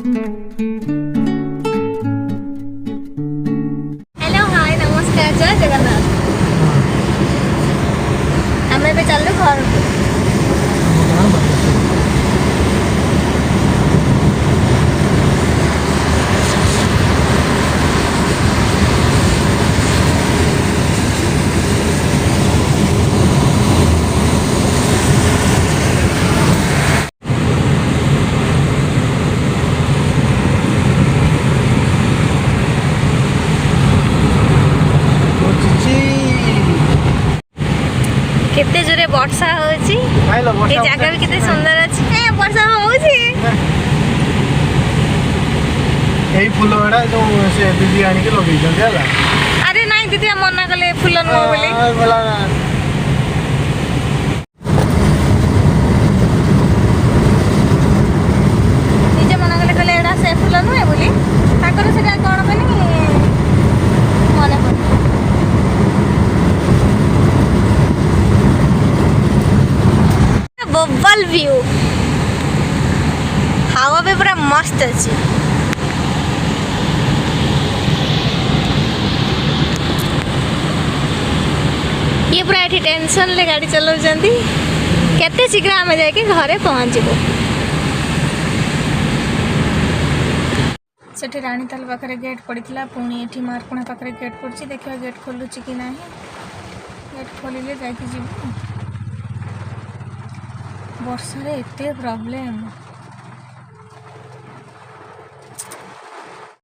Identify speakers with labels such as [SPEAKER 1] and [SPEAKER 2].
[SPEAKER 1] Hello hi नमस्कार जय जगन्नाथ। आम ए चलु घर को। केते जोरे वर्षा होची ए जगह भी केते सुंदर अछि। ए वर्षा होची
[SPEAKER 2] एई फूल एडा जो से दीदी आनी के लगे जंदे हला।
[SPEAKER 1] अरे नहीं दीदी हम मना कले फूल न बोली
[SPEAKER 2] बोला
[SPEAKER 1] निजे मना कले कले एडा से फूल न बोली ताकर सेटा कोन बनी मने पड़ बबल व्यू हवा भी पूरा मस्त अच्छी। ये पूरा ये टेंशन ले गाड़ी चलाउछंती केते शीघ्र आमे जाके घरे पहुंचबो। सेठी रानीताल पाखरे गेट पड़ितला पुणी एठी मारकुणा पाखरे गेट पड़छि देखियो गेट खोलुछि कि नाही। गेट खोलिले जाके जीवो। वर्षा रे एते प्रॉब्लम